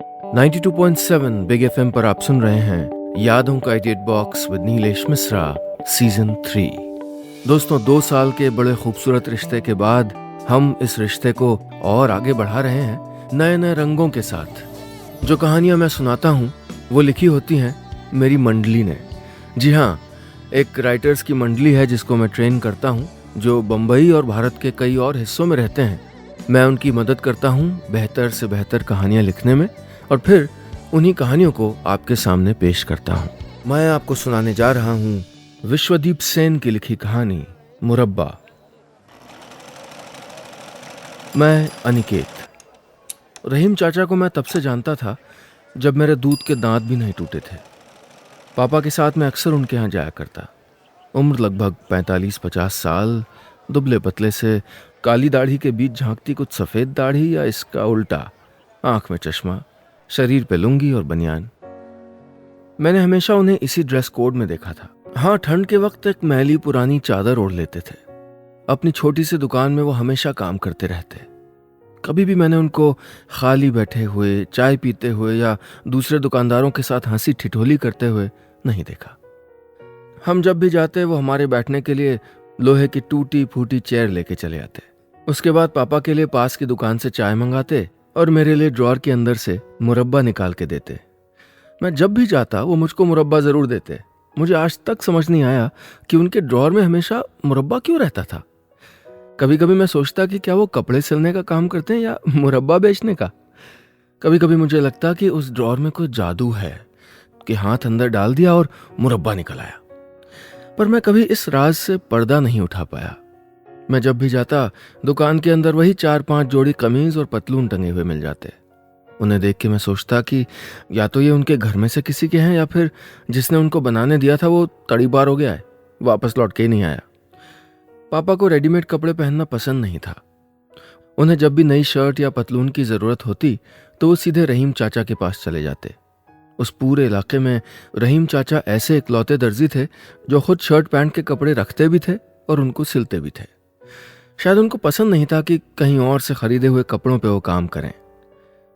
92.7 big FM पर आप सुन रहे हैं यादों का edit box with Nilesh Mishra season 3। दोस्तों, 2 साल के बड़े खूबसूरत रिश्ते के बाद हम इस रिश्ते को और आगे बढ़ा रहे हैं नए नए रंगों के साथ। जो कहानियां मैं सुनाता हूं वो लिखी होती हैं मेरी मंडली ने। जी हाँ, एक राइटर्स की मंडली है जिसको मैं ट्रेन करता हूं, जो बम्बई और भारत के कई और हिस्सों में रहते हैं। मैं उनकी मदद करता हूं बेहतर से बेहतर कहानियां लिखने में और फिर उन्हीं कहानियों को आपके सामने पेश करता हूं। मैं आपको सुनाने जा रहा हूं विश्वदीप सेन की लिखी कहानी मुरब्बा। मैं अनिकेत। रहीम चाचा को मैं तब से जानता था जब मेरे दूध के दांत भी नहीं टूटे थे। पापा के साथ मैं अक्सर उनके यहाँ जाया करता। उम्र लगभग 45-50 साल, दुबले पतले से, काली दाढ़ी के बीच झांकती कुछ सफ़ेद दाढ़ी या इसका उल्टा, आंख में चश्मा, शरीर पे लुंगी और बनियान। मैंने हमेशा उन्हें इसी ड्रेस कोड में देखा था। हाँ, ठंड के वक्त एक मैली पुरानी चादर ओढ़ लेते थे। अपनी छोटी सी दुकान में वो हमेशा काम करते रहते। कभी भी मैंने उनको खाली बैठे हुए, चाय पीते हुए या दूसरे दुकानदारों के साथ हंसी ठिठोली करते हुए नहीं देखा। हम जब भी जाते वो हमारे बैठने के लिए लोहे की टूटी फूटी चेयर लेके चले आते। उसके बाद पापा के लिए पास की दुकान से चाय मंगाते और मेरे लिए ड्रॉअर के अंदर से मुरब्बा निकाल के देते। मैं जब भी जाता वो मुझको मुरब्बा ज़रूर देते। मुझे आज तक समझ नहीं आया कि उनके ड्रॉअर में हमेशा मुरब्बा क्यों रहता था। कभी कभी मैं सोचता कि क्या वो कपड़े सिलने का काम करते हैं या मुरब्बा बेचने का। कभी कभी मुझे लगता कि उस ड्रॉअर में कोई जादू है कि हाथ अंदर डाल दिया और मुरब्बा निकल आया। पर मैं कभी इस राज से पर्दा नहीं उठा पाया। मैं जब भी जाता दुकान के अंदर वही 4-5 जोड़ी कमीज और पतलून टंगे हुए मिल जाते। उन्हें देख के मैं सोचता कि या तो ये उनके घर में से किसी के हैं या फिर जिसने उनको बनाने दिया था वो तड़ीपार हो गया है, वापस लौट के ही नहीं आया। पापा को रेडीमेड कपड़े पहनना पसंद नहीं था। उन्हें जब भी नई शर्ट या पतलून की ज़रूरत होती तो वो सीधे रहीम चाचा के पास चले जाते। उस पूरे इलाके में रहीम चाचा ऐसे इकलौते दर्जी थे जो खुद शर्ट पैंट के कपड़े रखते भी थे और उनको सिलते भी थे। शायद उनको पसंद नहीं था कि कहीं और से खरीदे हुए कपड़ों पे वो काम करें।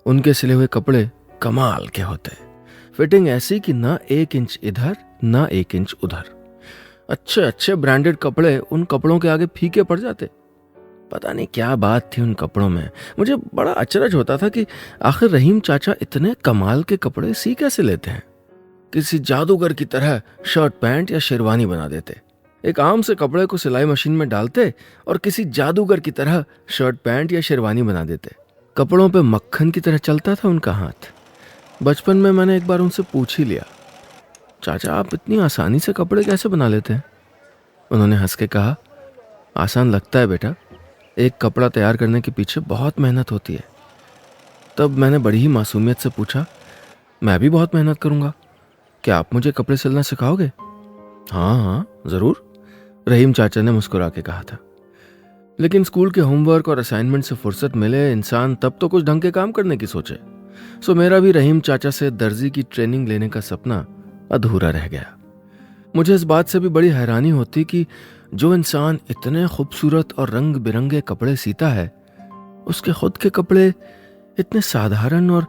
उनके सिले हुए कपड़े कमाल के होते, फिटिंग ऐसी कि ना 1 इंच इधर ना 1 इंच उधर। अच्छे अच्छे ब्रांडेड कपड़े उन कपड़ों के आगे फीके पड़ जाते। पता नहीं क्या बात थी उन कपड़ों में। मुझे बड़ा अचरज होता था कि आखिर रहीम चाचा इतने कमाल के कपड़े सी कैसे लेते हैं। किसी जादूगर की तरह शर्ट पैंट या शेरवानी बना देते। एक आम से कपड़े को सिलाई मशीन में डालते और किसी जादूगर की तरह शर्ट पैंट या शेरवानी बना देते। कपड़ों पे मक्खन की तरह चलता था उनका हाथ। बचपन में मैंने एक बार उनसे पूछ ही लिया, चाचा आप इतनी आसानी से कपड़े कैसे बना लेते हैं? उन्होंने हंस के कहा, आसान लगता है बेटा, एक कपड़ा तैयार करने के पीछे बहुत मेहनत होती है। तब मैंने बड़ी ही मासूमियत से पूछा, मैं भी बहुत मेहनत करूंगा, क्या आप मुझे कपड़े सिलना सिखाओगे? हाँ हाँ ज़रूर, रहीम चाचा ने मुस्कुरा के कहा था। लेकिन स्कूल के होमवर्क और असाइनमेंट से फुर्सत मिले इंसान तब तो कुछ ढंग के काम करने की सोचे। सो मेरा भी रहीम चाचा से दर्जी की ट्रेनिंग लेने का सपना अधूरा रह गया। मुझे इस बात से भी बड़ी हैरानी होती कि जो इंसान इतने खूबसूरत और रंग बिरंगे कपड़े सीता है उसके खुद के कपड़े इतने साधारण और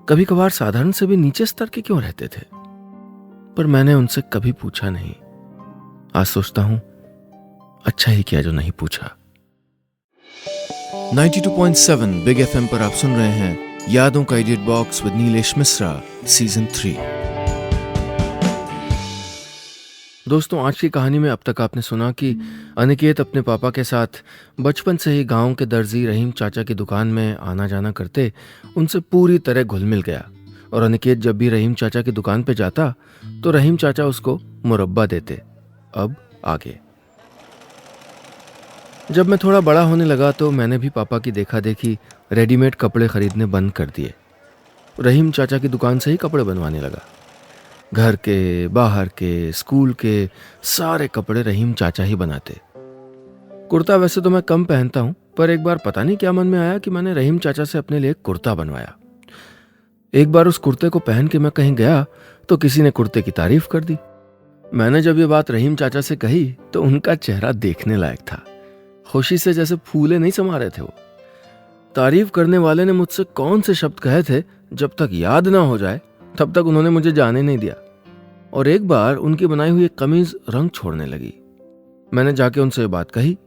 कभी कभार साधारण से भी नीचे स्तर के क्यों रहते थे। पर मैंने उनसे कभी पूछा नहीं। आज सोचता हूं अच्छा ही किया जो नहीं पूछा। 92.7 बिग एफएम पर आप सुन रहे हैं यादों का edit box with Nilesh Mishra season 3। दोस्तों, आज की कहानी में अब तक आपने सुना कि अनिकेत अपने पापा के साथ बचपन से ही गांव के दर्जी रहीम चाचा की दुकान में आना जाना करते उनसे पूरी तरह घुल मिल गया। और अनिकेत जब भी रहीम चाचा की दुकान पे जाता तो रहीम चाचा उसको मुरब्बा देते। अब आगे जब मैं थोड़ा बड़ा होने लगा तो मैंने भी पापा की देखा देखी रेडीमेड कपड़े खरीदने बंद कर दिए। रहीम चाचा की दुकान से ही कपड़े बनवाने लगा। घर के, बाहर के, स्कूल के सारे कपड़े रहीम चाचा ही बनाते। कुर्ता वैसे तो मैं कम पहनता हूँ, पर एक बार पता नहीं क्या मन में आया कि मैंने रहीम चाचा से अपने लिए कुर्ता बनवाया। एक बार उस कुर्ते को पहन के मैं कहीं गया तो किसी ने कुर्ते की तारीफ कर दी। मैंने जब ये बात रहीम चाचा से कही तो उनका चेहरा देखने लायक था। खुशी से जैसे फूले नहीं समा रहे थे वो। तारीफ करने वाले ने मुझसे कौन से शब्द कहे थे जब तक याद ना हो जाए तब तक उन्होंने मुझे जाने नहीं दिया। और एक बार उनकी बनाई हुई एक कमीज रंग छोड़ने लगी। मैंने जाके उनसे ये बात कही।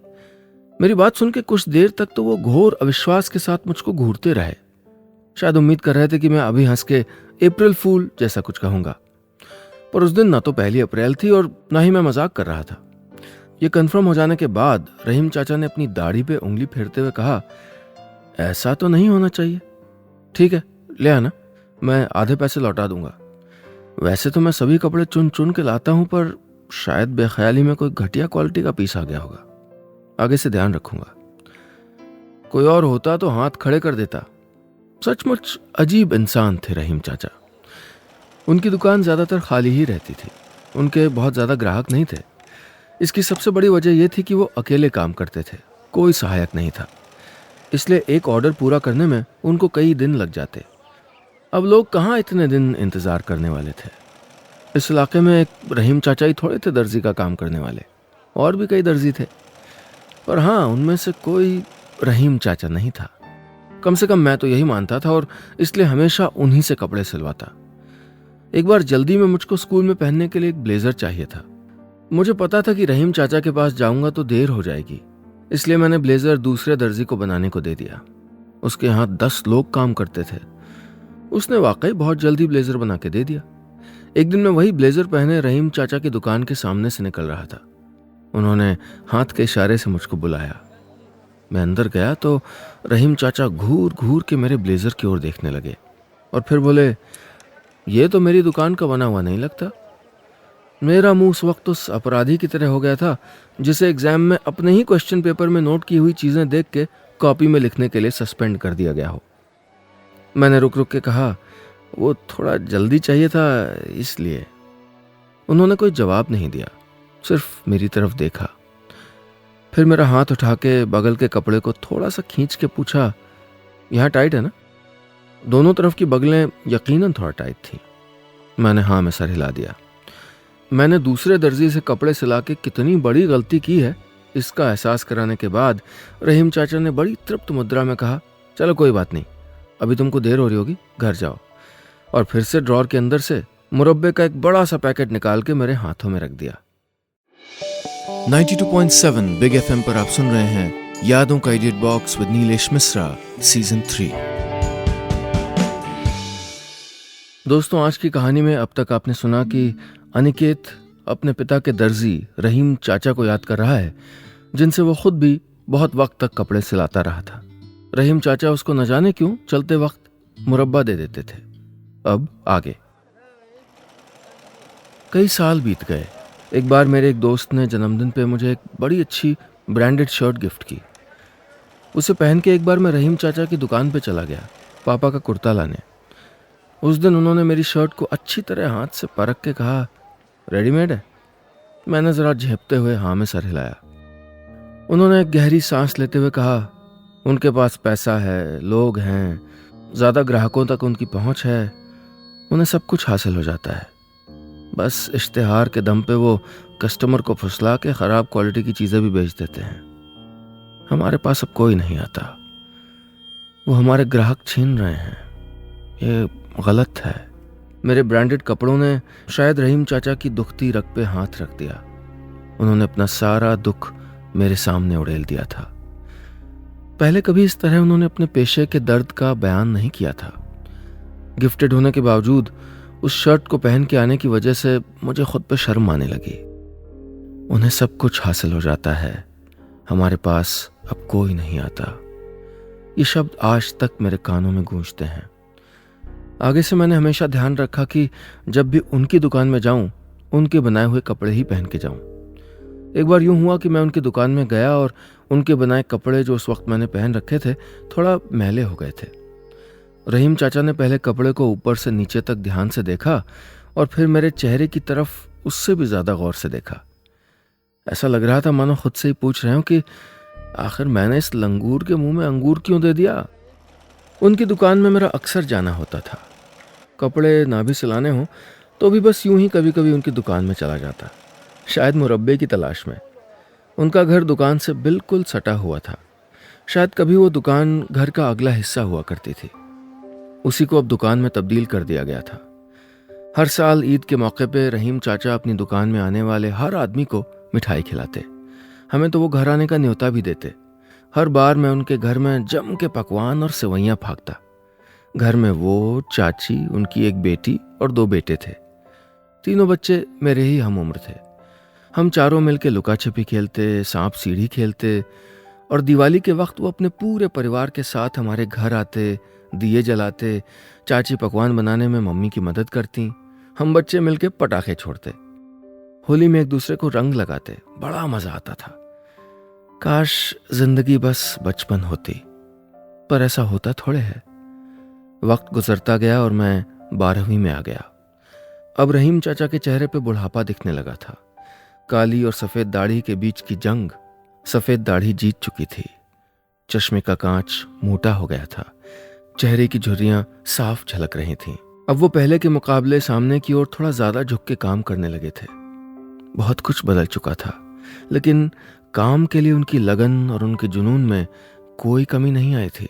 मेरी बात सुन के कुछ देर तक तो वो घोर अविश्वास के साथ मुझको घूरते रहे। शायद उम्मीद कर रहे थे कि मैं अभी हंस के अप्रैल फूल जैसा कुछ कहूंगा। पर उस दिन ना तो 1 अप्रैल थी और ना ही मैं मजाक कर रहा था। ये कन्फर्म हो जाने के बाद रहीम चाचा ने अपनी दाढ़ी पे उंगली फेरते हुए कहा, ऐसा तो नहीं होना चाहिए। ठीक है, ले आना, मैं आधे पैसे लौटा दूंगा। वैसे तो मैं सभी कपड़े चुन चुन के लाता हूं, पर शायद बेख्याली में कोई घटिया क्वालिटी का पीस आ गया होगा। आगे से ध्यान रखूंगा। कोई और होता तो हाथ खड़े कर देता। सचमुच अजीब इंसान थे रहीम चाचा। उनकी दुकान ज्यादातर खाली ही रहती थी। उनके बहुत ज्यादा ग्राहक नहीं थे। इसकी सबसे बड़ी वजह यह थी कि वो अकेले काम करते थे, कोई सहायक नहीं था। इसलिए एक ऑर्डर पूरा करने में उनको कई दिन लग जाते। अब लोग कहाँ इतने दिन इंतजार करने वाले थे। इस इलाके में एक रहीम चाचा ही थोड़े थे दर्जी का काम करने वाले, और भी कई दर्जी थे, पर हाँ, उनमें से कोई रहीम चाचा नहीं था। कम से कम मैं तो यही मानता था, और इसलिए हमेशा उन्हीं से कपड़े सिलवाता। एक बार जल्दी में मुझको स्कूल में पहनने के लिए एक ब्लेजर चाहिए था। मुझे पता था कि रहीम चाचा के पास जाऊंगा तो देर हो जाएगी, इसलिए मैंने ब्लेजर दूसरे दर्जी को बनाने को दे दिया। उसके यहाँ 10 लोग काम करते थे। उसने वाकई बहुत जल्दी ब्लेजर बना के दे दिया। एक दिन मैं वही ब्लेजर पहने रहीम चाचा की दुकान के सामने से निकल रहा था। उन्होंने हाथ के इशारे से मुझको बुलाया। मैं अंदर गया तो रहीम चाचा घूर घूर के मेरे ब्लेजर की ओर देखने लगे और फिर बोले, ये तो मेरी दुकान का बना हुआ नहीं लगता। मेरा मुंह उस वक्त उस अपराधी की तरह हो गया था जिसे एग्जाम में अपने ही क्वेश्चन पेपर में नोट की हुई चीजें देख के कॉपी में लिखने के लिए सस्पेंड कर दिया गया हो। मैंने रुक रुक के कहा, वो थोड़ा जल्दी चाहिए था इसलिए। उन्होंने कोई जवाब नहीं दिया, सिर्फ मेरी तरफ देखा। फिर मेरा हाथ उठा के बगल के कपड़े को थोड़ा सा खींच के पूछा, यहाँ टाइट है ना? दोनों तरफ की बगलें यकीनन थोड़ा टाइट थी। मैंने हाँ में सर हिला दिया। मैंने दूसरे दर्जी से कपड़े सिला के कितनी बड़ी गलती की है, इसका एहसास कराने के बाद रहीम चाचा ने बड़ी तृप्त मुद्रा में कहा, चलो कोई बात नहीं, अभी तुमको देर हो रही होगी, घर जाओ। और फिर से ड्रॉर के अंदर से मुरब्बे का एक बड़ा सा पैकेट निकाल के मेरे हाथों में रख दिया। 92.7 बिग एफएम पर आप सुन रहे हैं यादों का edit box with Nilesh Mishra, season 3। दोस्तों, आज की कहानी में अब तक आपने सुना कि अनिकेत अपने पिता के दर्जी रहीम चाचा को याद कर रहा है, जिनसे वो खुद भी बहुत वक्त तक कपड़े सिलाता रहा था। रहीम चाचा उसको न जाने क्यों चलते वक्त मुरब्बा दे देते थे। अब आगे कई साल बीत गए। एक बार मेरे एक दोस्त ने जन्मदिन पे मुझे एक बड़ी अच्छी ब्रांडेड शर्ट गिफ्ट की। उसे पहन के एक बार मैं रहीम चाचा की दुकान पे चला गया पापा का कुर्ता लाने। उस दिन उन्होंने मेरी शर्ट को अच्छी तरह हाथ से परख के कहा, रेडीमेड है? मैंने जरा झेपते हुए हाँ में सर हिलाया। उन्होंने एक गहरी सांस लेते हुए कहा, उनके पास पैसा है, लोग हैं, ज्यादा ग्राहकों तक उनकी पहुंच है, उन्हें सब कुछ हासिल हो जाता है। बस इश्तेहार के दम पे वो कस्टमर को फुसला के खराब क्वालिटी की चीजें भी बेच देते हैं। हमारे पास अब कोई नहीं आता। वो हमारे ग्राहक छीन रहे हैं। ये गलत है। मेरे ब्रांडेड कपड़ों ने शायद रहीम चाचा की दुखती रग पे हाथ रख दिया। उन्होंने अपना सारा दुख मेरे सामने उड़ेल दिया था। पहले कभी इस तरह उन्होंने अपने पेशे के दर्द का बयान नहीं किया था। गिफ्टेड होने के बावजूद उस शर्ट को पहन के आने की वजह से मुझे खुद पे शर्म आने लगी। उन्हें सब कुछ हासिल हो जाता है, हमारे पास अब कोई नहीं आता। ये शब्द आज तक मेरे कानों में गूंजते हैं। आगे से मैंने हमेशा ध्यान रखा कि जब भी उनकी दुकान में जाऊं, उनके बनाए हुए कपड़े ही पहन के जाऊं। एक बार यूं हुआ कि मैं उनकी दुकान में गया और उनके बनाए कपड़े जो उस वक्त मैंने पहन रखे थे थोड़ा मैले हो गए थे। रहीम चाचा ने पहले कपड़े को ऊपर से नीचे तक ध्यान से देखा और फिर मेरे चेहरे की तरफ उससे भी ज्यादा गौर से देखा। ऐसा लग रहा था मानो खुद से ही पूछ रहे हो कि आखिर मैंने इस लंगूर के मुंह में अंगूर क्यों दे दिया। उनकी दुकान में मेरा अक्सर जाना होता था। कपड़े ना भी सिलाने हों तो भी बस यूं ही कभी कभी उनकी दुकान में चला जाता, शायद मुरब्बे की तलाश में। उनका घर दुकान से बिल्कुल सटा हुआ था। शायद कभी वो दुकान घर का अगला हिस्सा हुआ करती थी। उसी को अब दुकान में तब्दील कर दिया गया था। हर साल ईद के मौके पे रहीम चाचा अपनी दुकान में आने वाले हर आदमी को मिठाई खिलाते। हमें तो वो घर आने का न्योता भी देते। हर बार मैं उनके घर में जम के पकवान और सेवइयाँ फाकता। घर में वो, चाची, उनकी एक बेटी और 2 बेटे थे। तीनों बच्चे मेरे ही हम उम्र थे। हम चारों मिलके लुका छिपी खेलते, सांप सीढ़ी खेलते, और दिवाली के वक्त वो अपने पूरे परिवार के साथ हमारे घर आते, दिए जलाते, चाची पकवान बनाने में मम्मी की मदद करती, हम बच्चे मिलके पटाखे छोड़ते, होली में एक दूसरे को रंग लगाते। बड़ा मजा आता था। काश जिंदगी बस बचपन होती, पर ऐसा होता थोड़े है। वक्त गुजरता गया और मैं 12वीं में आ गया। अब रहीम चाचा के चेहरे पे बुढ़ापा दिखने लगा था। काली और सफेद दाढ़ी के बीच की जंग सफेद दाढ़ी जीत चुकी थी। चश्मे का कांच मोटा हो गया था। चेहरे की झुर्रियां साफ झलक रही थीं। अब वो पहले के मुकाबले सामने की ओर थोड़ा ज्यादा झुक के काम करने लगे थे। बहुत कुछ बदल चुका था, लेकिन काम के लिए उनकी लगन और उनके जुनून में कोई कमी नहीं आई थी।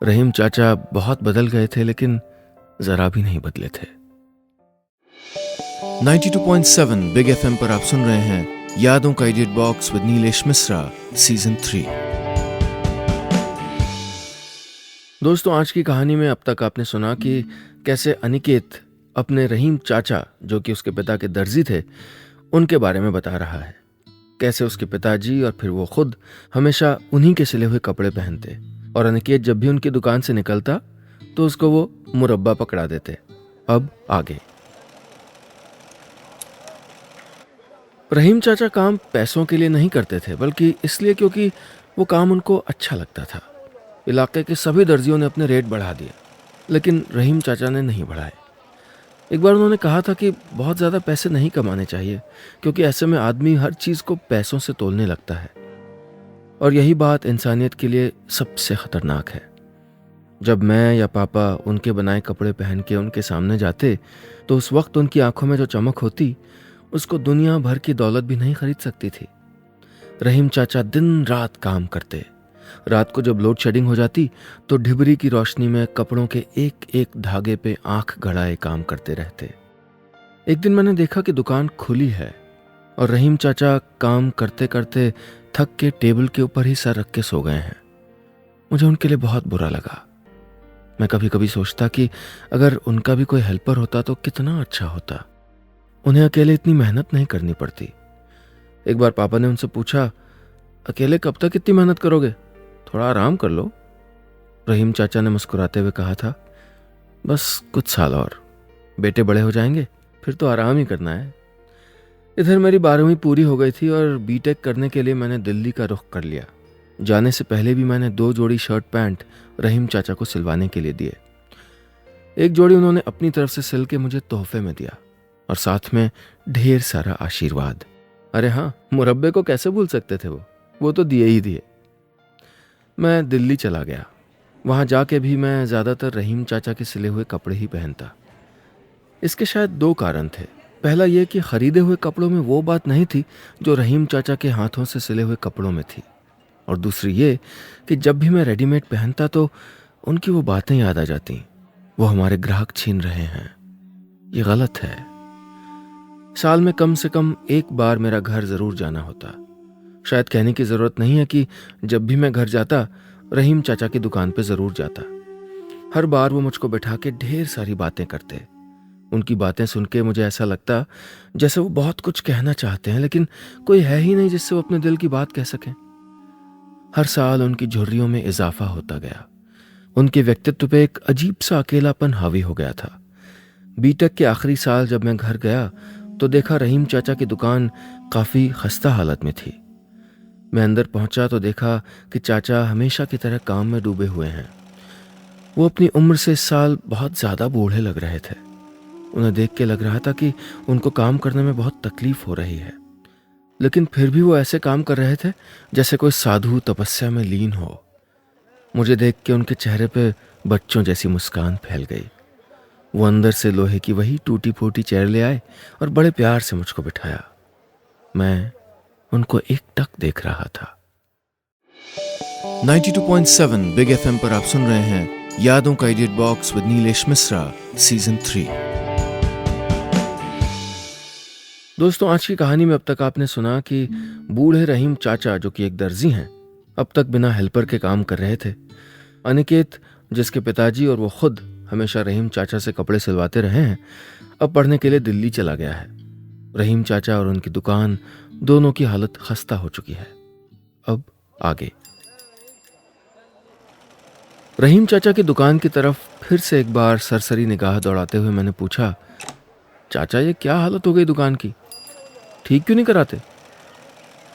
रहीम चाचा बहुत बदल गए थे, लेकिन जरा भी नहीं बदले थे। 92.7 बिग एफएम पर आप सुन रहे हैं यादों का edit box with Nilesh Mishra season 3। दोस्तों, आज की कहानी में अब तक आपने सुना कि कैसे अनिकेत अपने रहीम चाचा, जो कि उसके पिता के दर्जी थे, उनके बारे में बता रहा है। कैसे उसके पिताजी और फिर वो खुद हमेशा उन्हीं के सिले हुए कपड़े पहनते, और अनिकेत जब भी उनकी दुकान से निकलता तो उसको वो मुरब्बा पकड़ा देते। अब आगे। रहीम चाचा काम पैसों के लिए नहीं करते थे, बल्कि इसलिए क्योंकि वो काम उनको अच्छा लगता था। इलाके के सभी दर्जियों ने अपने रेट बढ़ा दिए, लेकिन रहीम चाचा ने नहीं बढ़ाए। एक बार उन्होंने कहा था कि बहुत ज़्यादा पैसे नहीं कमाने चाहिए, क्योंकि ऐसे में आदमी हर चीज़ को पैसों से तोलने लगता है, और यही बात इंसानियत के लिए सबसे ख़तरनाक है। जब मैं या पापा उनके बनाए कपड़े पहन के उनके सामने जाते, तो उस वक्त उनकी आंखों में जो चमक होती, उसको दुनिया भर की दौलत भी नहीं खरीद सकती थी। रहीम चाचा दिन रात काम करते। रात को जब लोड शेडिंग हो जाती तो ढिबरी की रोशनी में कपड़ों के एक एक धागे पे आंख गड़ाए काम करते रहते। एक दिन मैंने देखा कि दुकान खुली है और रहीम चाचा काम करते करते थक के टेबल के ऊपर ही सर रख के सो गए हैं। मुझे उनके लिए बहुत बुरा लगा। मैं कभी कभी सोचता कि अगर उनका भी कोई हेल्पर होता तो कितना अच्छा होता। उन्हें अकेले इतनी मेहनत नहीं करनी पड़ती। एक बार पापा ने उनसे पूछा, अकेले कब तक इतनी मेहनत करोगे, थोड़ा आराम कर लो। रहीम चाचा ने मुस्कुराते हुए कहा था, बस कुछ साल और, बेटे बड़े हो जाएंगे, फिर तो आराम ही करना है। इधर मेरी 12वीं पूरी हो गई थी और बीटेक करने के लिए मैंने दिल्ली का रुख कर लिया। जाने से पहले भी मैंने 2 जोड़ी शर्ट पैंट रहीम चाचा को सिलवाने के लिए दिए। एक जोड़ी उन्होंने अपनी तरफ से सिल के मुझे तोहफे में दिया, और साथ में ढेर सारा आशीर्वाद। अरे हाँ, मुरब्बे को कैसे भूल सकते थे वो तो दिए ही दिए। मैं दिल्ली चला गया। वहाँ जाके भी मैं ज़्यादातर रहीम चाचा के सिले हुए कपड़े ही पहनता। इसके शायद 2 कारण थे। पहला ये कि खरीदे हुए कपड़ों में वो बात नहीं थी जो रहीम चाचा के हाथों से सिले हुए कपड़ों में थी, और दूसरी ये कि जब भी मैं रेडीमेड पहनता तो उनकी वो बातें याद आ जाती, वो हमारे ग्राहक छीन रहे हैं, ये गलत है। साल में कम से कम एक बार मेरा घर जरूर जाना होता। शायद कहने की जरूरत नहीं है कि जब भी मैं घर जाता रहीम चाचा की दुकान पे जरूर जाता। हर बार वो मुझको बैठा के ढेर सारी बातें करते। उनकी बातें सुन के मुझे ऐसा लगता जैसे वो बहुत कुछ कहना चाहते हैं, लेकिन कोई है ही नहीं जिससे वो अपने दिल की बात कह सकें। हर साल उनकी झुर्रियों में इजाफा होता गया। उनके व्यक्तित्व पे एक अजीब सा अकेलापन हावी हो गया था। बीटेक के आखिरी साल जब मैं घर गया तो देखा रहीम चाचा की दुकान काफी खस्ता हालत में थी। मैं अंदर पहुंचा तो देखा कि चाचा हमेशा की तरह काम में डूबे हुए हैं। वो अपनी उम्र से इस साल बहुत ज्यादा बूढ़े लग रहे थे। उन्हें देख के लग रहा था कि उनको काम करने में बहुत तकलीफ हो रही है, लेकिन फिर भी वो ऐसे काम कर रहे थे जैसे कोई साधु तपस्या में लीन हो। मुझे देख के उनके चेहरे पे बच्चों जैसी मुस्कान फैल गई। वो अंदर से लोहे की वही टूटी फूटी चेयर ले आए और बड़े प्यार से मुझको बिठाया। मैं उनको एकटक देख रहा था। 92.7 बिग एफएम पर आप सुन रहे हैं यादों का edit box with Nilesh Mishra season 3। दोस्तों, आज की कहानी में अब तक आपने सुना कि बूढ़े रहीम चाचा, जो कि एक दर्जी हैं, अब तक बिना हेल्पर के काम कर रहे थे। अनिकेत, जिसके पिताजी और वो खुद हमेशा रहीम चाचा से कपड़े सिलवाते रहे हैं, अब पढ़ने के लिए दिल्ली चला गया है। रहीम चाचा और उनकी दुकान दोनों की हालत खस्ता हो चुकी है। अब आगे। रहीम चाचा की दुकान की तरफ फिर से एक बार सरसरी निगाह दौड़ाते हुए मैंने पूछा, चाचा ये क्या हालत हो गई दुकान की? ठीक क्यों नहीं कराते?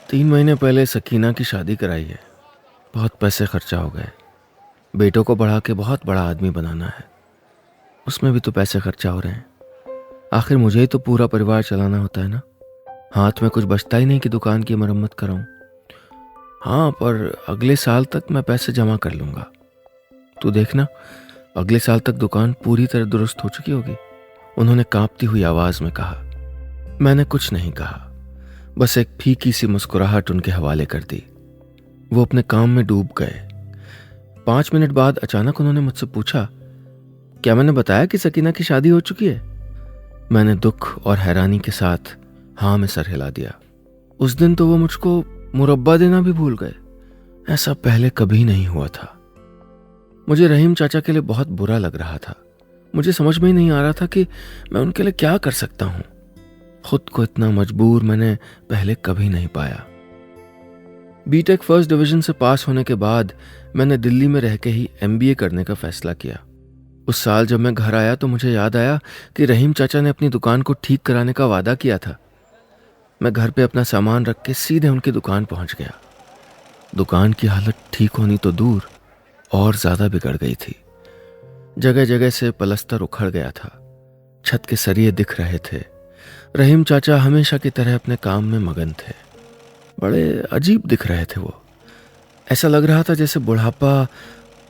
3 महीने पहले सकीना की शादी कराई है, बहुत पैसे खर्चा हो गए। बेटों को बढ़ा के बहुत बड़ा आदमी बनाना है, उसमें भी तो पैसे खर्चा हो रहे हैं। आखिर मुझे ही तो पूरा परिवार चलाना होता है ना। हाथ में कुछ बचता ही नहीं कि दुकान की मरम्मत कराऊं। हाँ, पर अगले साल तक मैं पैसे जमा कर लूंगा। तू देखना, अगले साल तक दुकान पूरी तरह दुरुस्त हो चुकी होगी, उन्होंने कांपती हुई आवाज में कहा। मैंने कुछ नहीं कहा, बस एक फीकी सी मुस्कुराहट उनके हवाले कर दी। वो अपने काम में डूब गए। 5 मिनट बाद अचानक उन्होंने मुझसे पूछा, क्या मैंने बताया कि सकीना की शादी हो चुकी है? मैंने दुख और हैरानी के साथ हाँ में सर हिला दिया। उस दिन तो वो मुझको मुरब्बा देना भी भूल गए। ऐसा पहले कभी नहीं हुआ था। मुझे रहीम चाचा के लिए बहुत बुरा लग रहा था। मुझे समझ में ही नहीं आ रहा था कि मैं उनके लिए क्या कर सकता हूं। खुद को इतना मजबूर मैंने पहले कभी नहीं पाया। बीटेक फर्स्ट डिवीजन से पास होने के बाद मैंने दिल्ली में रह के ही MBA करने का फैसला किया। उस साल जब मैं घर आया तो मुझे याद आया कि रहीम चाचा ने अपनी दुकान को ठीक कराने का वादा किया था। मैं घर पे अपना सामान रख के सीधे उनकी दुकान पहुंच गया। दुकान की हालत ठीक होनी तो दूर, और ज्यादा बिगड़ गई थी। जगह जगह से पलस्तर उखड़ गया था, छत के सरिये दिख रहे थे। रहीम चाचा हमेशा की तरह अपने काम में मगन थे। बड़े अजीब दिख रहे थे वो। ऐसा लग रहा था जैसे बुढ़ापा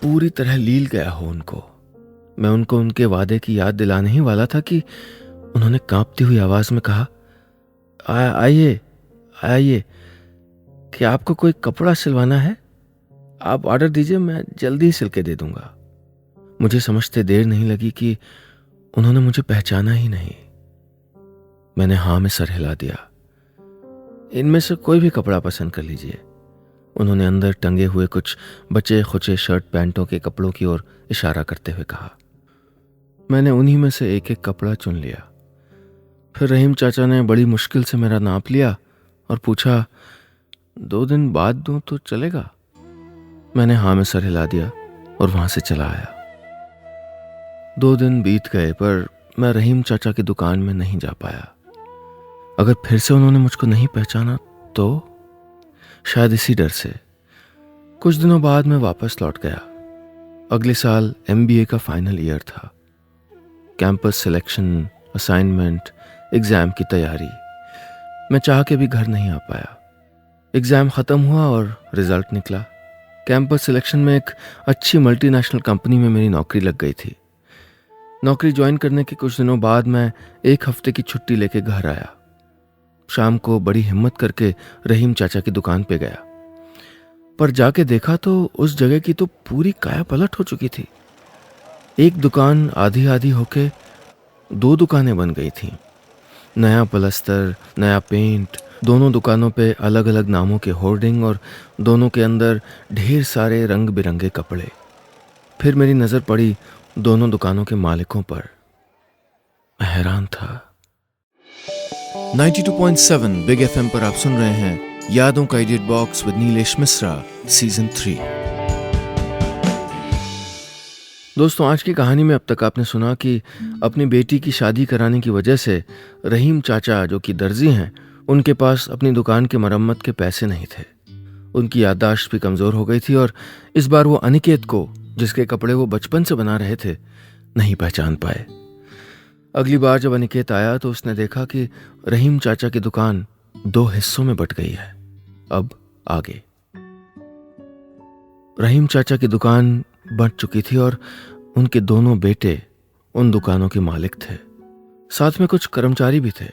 पूरी तरह लील गया हो उनको। मैं उनको उनके वादे की याद दिलाने ही वाला था कि उन्होंने कांपती हुई आवाज में कहा, आइए आइए, क्या आपको कोई कपड़ा सिलवाना है? आप ऑर्डर दीजिए, मैं जल्दी ही सिल के दे दूंगा। मुझे समझते देर नहीं लगी कि उन्होंने मुझे पहचाना ही नहीं। मैंने हाँ में सर हिला दिया। इनमें से कोई भी कपड़ा पसंद कर लीजिए। उन्होंने अंदर टंगे हुए कुछ बचे खुचे शर्ट पैंटों के कपड़ों की ओर इशारा करते हुए कहा। मैंने उन्हीं में से एक एक कपड़ा चुन लिया। फिर रहीम चाचा ने बड़ी मुश्किल से मेरा नाप लिया और पूछा, 2 दिन बाद दूं तो चलेगा? मैंने हाँ में सर हिला दिया और वहां से चला आया। 2 दिन बीत गए, पर मैं रहीम चाचा की दुकान में नहीं जा पाया। अगर फिर से उन्होंने मुझको नहीं पहचाना तो शायद इसी डर से। कुछ दिनों बाद मैं वापस लौट गया। अगले साल MBA का फाइनल ईयर था। कैंपस सिलेक्शन, असाइनमेंट, एग्जाम की तैयारी। मैं चाह के भी घर नहीं आ पाया। एग्जाम खत्म हुआ और रिजल्ट निकला। कैंपस सिलेक्शन में एक अच्छी मल्टीनेशनल कंपनी में मेरी नौकरी लग गई थी। नौकरी ज्वाइन करने के कुछ दिनों बाद मैं 1 हफ्ते की छुट्टी लेके घर आया। शाम को बड़ी हिम्मत करके रहीम चाचा की दुकान पे गया, पर जाके देखा तो उस जगह की तो पूरी काया पलट हो चुकी थी। एक दुकान आधी आधी होके 2 दुकानें बन गई थीं। नया पलस्तर, नया पेंट, दोनों दुकानों पे अलग अलग नामों के होर्डिंग और दोनों के अंदर ढेर सारे रंग बिरंगे कपड़े। फिर मेरी नजर पड़ी दोनों दुकानों के मालिकों पर। मैं हैरान था। 92.7 बिग FM पर आप सुन रहे हैं यादों का edit box with Nilesh Mishra season 3। दोस्तों, आज की कहानी में अब तक आपने सुना कि अपनी बेटी की शादी कराने की वजह से रहीम चाचा, जो कि दर्जी हैं, उनके पास अपनी दुकान की मरम्मत के पैसे नहीं थे। उनकी याददाश्त भी कमज़ोर हो गई थी और इस बार वो अनिकेत को, जिसके कपड़े वो बचपन से बना रहे थे, नहीं पहचान पाए। अगली बार जब अनिकेत आया तो उसने देखा कि रहीम चाचा की दुकान 2 हिस्सों में बट गई है। अब आगे। रहीम चाचा की दुकान बंट चुकी थी और उनके दोनों बेटे उन दुकानों के मालिक थे। साथ में कुछ कर्मचारी भी थे।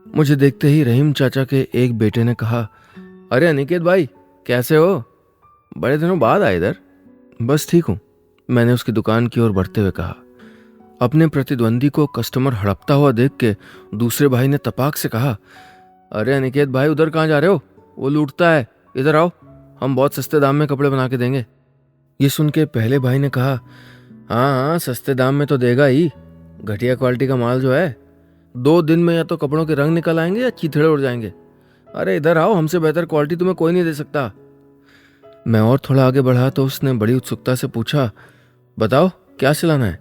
मुझे देखते ही रहीम चाचा के एक बेटे ने कहा, अरे अनिकेत भाई, कैसे हो? बड़े दिनों बाद आए इधर। बस ठीक हूँ, मैंने उसकी दुकान की ओर बढ़ते हुए कहा। अपने प्रतिद्वंदी को कस्टमर हड़पता हुआ देख के दूसरे भाई ने तपाक से कहा, अरे अनिकेत भाई, उधर कहाँ जा रहे हो? वो लूटता है, इधर आओ, हम बहुत सस्ते दाम में कपड़े बना के देंगे। ये सुन के पहले भाई ने कहा, हाँ हाँ, सस्ते दाम में तो देगा ही, घटिया क्वालिटी का माल जो है 2 दिन में या तो कपड़ों के रंग निकल आएंगे या चीथड़े उड़ जाएंगे। अरे इधर आओ, हमसे बेहतर क्वालिटी तुम्हें कोई नहीं दे सकता। मैं और थोड़ा आगे बढ़ा तो उसने बड़ी उत्सुकता से पूछा, बताओ क्या सिलाना है?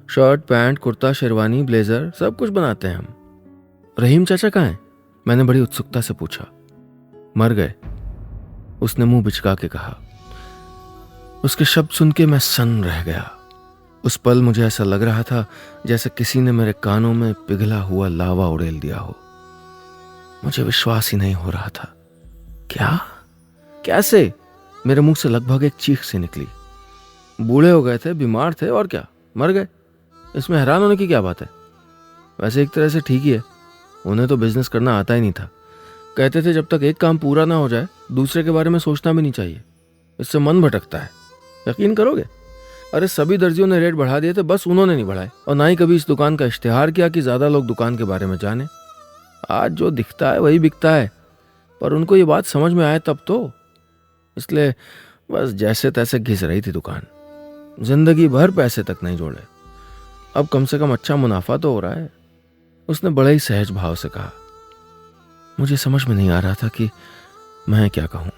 Shirt, pant, kurta, sherwani, blazer, सब कुछ बनाते हैं हम। रहीम चाचा कहाँ हैं? मैंने बड़ी उत्सुकता से पूछा। मर गए, उसने मुंह बिचका के कहा। उसके शब्द सुन के मैं सन्न रह गया। उस पल मुझे ऐसा लग रहा था जैसे किसी ने मेरे कानों में पिघला हुआ लावा उड़ेल दिया हो। मुझे विश्वास ही नहीं हो रहा था। क्या? कैसे? मेरे मुंह से लगभग एक चीख सी निकली। बूढ़े हो गए थे, बीमार थे, और क्या, मर गए। इसमें हैरान होने की क्या बात है? वैसे एक तरह से ठीक ही है, उन्हें तो बिजनेस करना आता ही नहीं था। कहते थे जब तक एक काम पूरा ना हो जाए दूसरे के बारे में सोचना भी नहीं चाहिए, इससे मन भटकता है। यकीन करोगे, अरे सभी दर्जियों ने रेट बढ़ा दिए थे, बस उन्होंने नहीं बढ़ाए, और ना ही कभी इस दुकान का इश्तिहार किया कि ज्यादा लोग दुकान के बारे में जाने। आज जो दिखता है वही बिकता है, पर उनको ये बात समझ में आए तब तो। इसलिए बस जैसे तैसे घिस रही थी दुकान, जिंदगी भर पैसे तक नहीं जोड़े। अब कम से कम अच्छा मुनाफा तो हो रहा है, उसने बड़े ही सहज भाव से कहा। मुझे समझ में नहीं आ रहा था कि मैं क्या कहूं।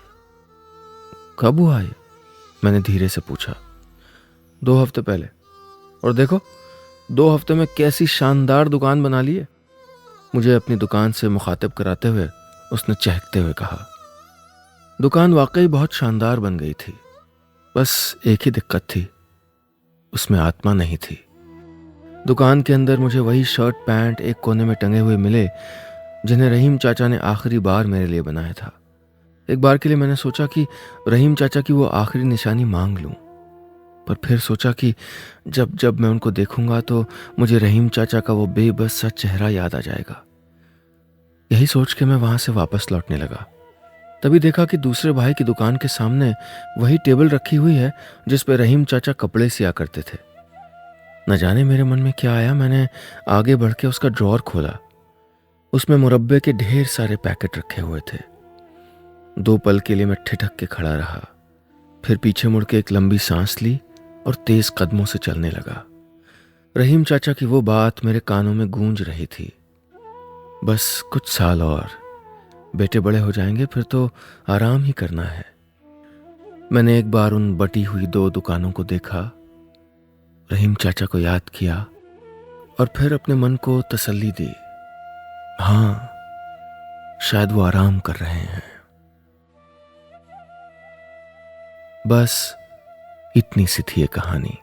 कब हुआ ये? मैंने धीरे से पूछा। 2 हफ्ते पहले, और देखो 2 हफ्ते में कैसी शानदार दुकान बना ली है। मुझे अपनी दुकान से मुखातिब कराते हुए उसने चहकते हुए कहा। दुकान वाकई बहुत शानदार बन गई थी, बस एक ही दिक्कत थी, उसमें आत्मा नहीं थी। दुकान के अंदर मुझे वही शर्ट पैंट एक कोने में टंगे हुए मिले जिन्हें रहीम चाचा ने आखिरी बार मेरे लिए बनाया था। एक बार के लिए मैंने सोचा कि रहीम चाचा की वो आखिरी निशानी मांग लूं, पर फिर सोचा कि जब जब मैं उनको देखूंगा तो मुझे रहीम चाचा का वो बेबस सा चेहरा याद आ जाएगा। यही सोच के मैं वहां से वापस लौटने लगा। तभी देखा कि दूसरे भाई की दुकान के सामने वही टेबल रखी हुई है जिस पे रहीम चाचा कपड़े सिया करते थे। न जाने मेरे मन में क्या आया, मैंने आगे बढ़ के उसका ड्रॉअर खोला। उसमें मुरब्बे के ढेर सारे पैकेट रखे हुए थे। 2 पल के लिए मैं ठिठक के खड़ा रहा, फिर पीछे मुड़ के एक लंबी सांस ली और तेज कदमों से चलने लगा। रहीम चाचा की वो बात मेरे कानों में गूंज रही थी, बस कुछ साल और, बेटे बड़े हो जाएंगे, फिर तो आराम ही करना है। मैंने एक बार उन बटी हुई 2 दुकानों को देखा, रहीम चाचा को याद किया और फिर अपने मन को तसल्ली दी। हाँ, शायद वो आराम कर रहे हैं। बस इतनी सी थी ये कहानी।